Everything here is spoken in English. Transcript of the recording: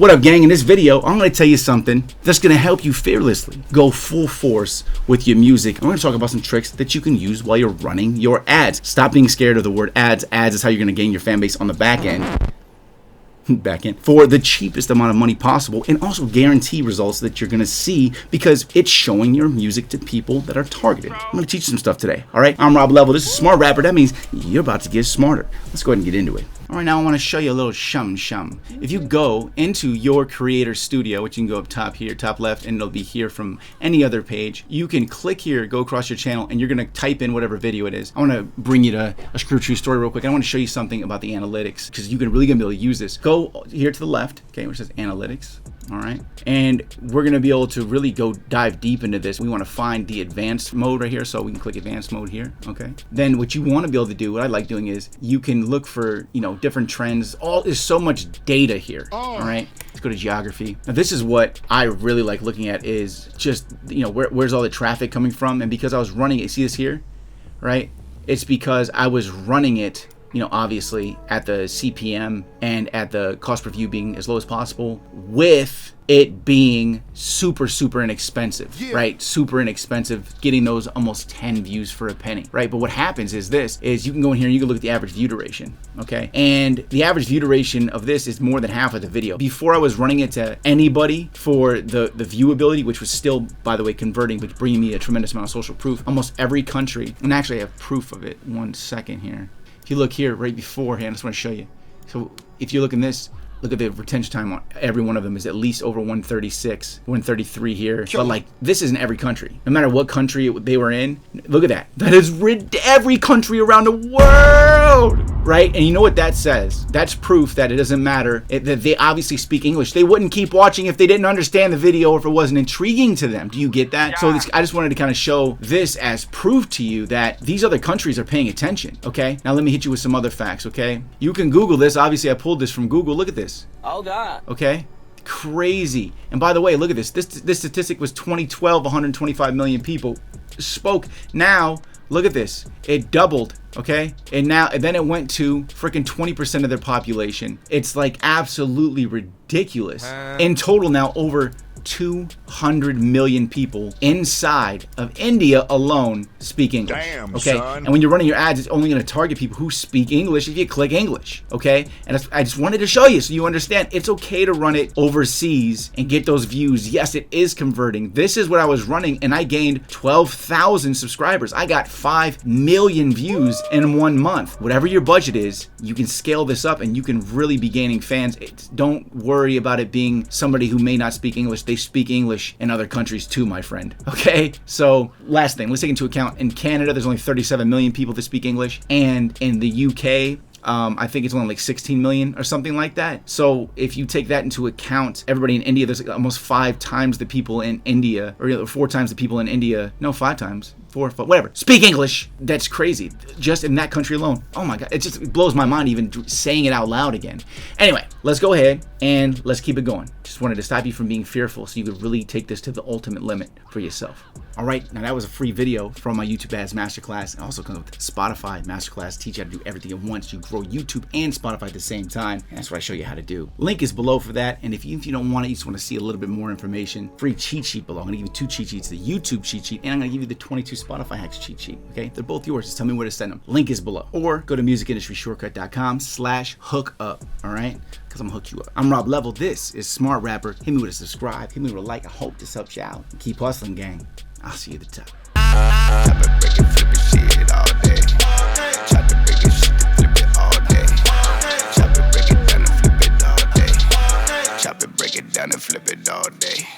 What up, gang? In this video, I'm going to tell you something that's going to help you fearlessly go full force with your music. I'm going to talk about some tricks that you can use while you're running your ads. Stop being scared of the word ads. Ads is how you're going to gain your fan base on the back end. For the cheapest amount of money possible, and also guarantee results that you're going to see because it's showing your music to people that are targeted. I'm going to teach you some stuff today. All right, I'm Rob Level. This is Smart Rapper. That means you're about to get smarter. Let's go ahead and get into it. All right, now I want to show you a little shum. If you go into your creator studio, which you can go up top here, top left, and it'll be here from any other page, you can click here, go across your channel, and you're going to type in whatever video it is. I want to bring you to a screw true story real quick. I want to show you something about the analytics because you're really going to be able to use this. Go here to the left, okay, which says analytics. All right, and we're going to be able to really go dive deep into this. We want to find the advanced mode right here, so we can click advanced mode here. Okay, then what you want to be able to do, what I like doing is you can look for, different trends. There's so much data here. All right, let's go to geography. Now this is what I really like looking at, is just where's all the traffic coming from. And because I was running it, see this here, right? It's because I was running it, obviously at the CPM and at the cost per view being as low as possible, with it being super inexpensive, right? Super inexpensive, getting those almost 10 views for a penny, right? But what happens is you can go in here and you can look at the average view duration, okay? And the average view duration of this is more than half of the video. Before I was running it to anybody for the viewability, which was still, by the way, converting, but bringing me a tremendous amount of social proof. Almost every country, and actually I have proof of it. 1 second here. If you look here right beforehand, I just want to show you. So if you look in this, look at the retention time on every one of them is at least over 136, 133 here. But like, this is in every country. No matter what country they were in, look at that. That is every country around the world, right? And you know what that says? That's proof that it doesn't matter, that they obviously speak English. They wouldn't keep watching if they didn't understand the video or if it wasn't intriguing to them. Do you get that? Yeah. So I just wanted to kind of show this as proof to you that these other countries are paying attention, okay? Now let me hit you with some other facts, okay? You can Google this. Obviously, I pulled this from Google. Look at this. Oh God. Okay, crazy. And by the way, look at this. This statistic was 2012, 125 million people spoke. Now look at this. It doubled. Okay, and then it went to freaking 20% of their population. It's like absolutely ridiculous. In total now, over 200 million people inside of India alone speak English. Damn, okay, son. And when you're running your ads, it's only going to target people who speak English if you click English. Okay, and I just wanted to show you so you understand it's okay to run it overseas and get those views. Yes, it is converting. This is what I was running, and I gained 12,000 subscribers. I got 5 million views in 1 month. Whatever your budget is, you can scale this up and you can really be gaining fans. Don't worry about it being somebody who may not speak English. They speak English in other countries too, my friend. Okay, so last thing, let's take into account in Canada there's only 37 million people that speak English, and in the UK I think it's only like 16 million or something like that. So if you take that into account, everybody in India, there's like almost 5 times the people in India, or 4 times the people in India. No, 5 times. 4, 5, whatever. Speak English. That's crazy. Just in that country alone. Oh my God. It blows my mind even saying it out loud again. Anyway, let's go ahead and let's keep it going. Just wanted to stop you from being fearful so you could really take this to the ultimate limit for yourself. All right, now that was a free video from my YouTube Ads Masterclass. It also comes with Spotify Masterclass. Teach you how to do everything at once. You grow YouTube and Spotify at the same time. And that's what I show you how to do. Link is below for that. And if you don't want it, you just want to see a little bit more information, free cheat sheet below. I'm gonna give you 2 cheat sheets, the YouTube cheat sheet, and I'm gonna give you the 22 Spotify hacks cheat sheet. Okay, they're both yours. Just tell me where to send them. Link is below. Or go to musicindustryshortcut.com/hookup. All right, because I'm gonna hook you up. I'm Rob Level. This is Smart Rapper. Hit me with a subscribe. Hit me with a like. I hope this helps you out. Keep hustling, gang. I'll see you at the top. I've been breaking, flipping shit all day. Try to break it, shit to flip it all day. Chop it, break it down and flip it all day. Chop it, break it down and flip it all day.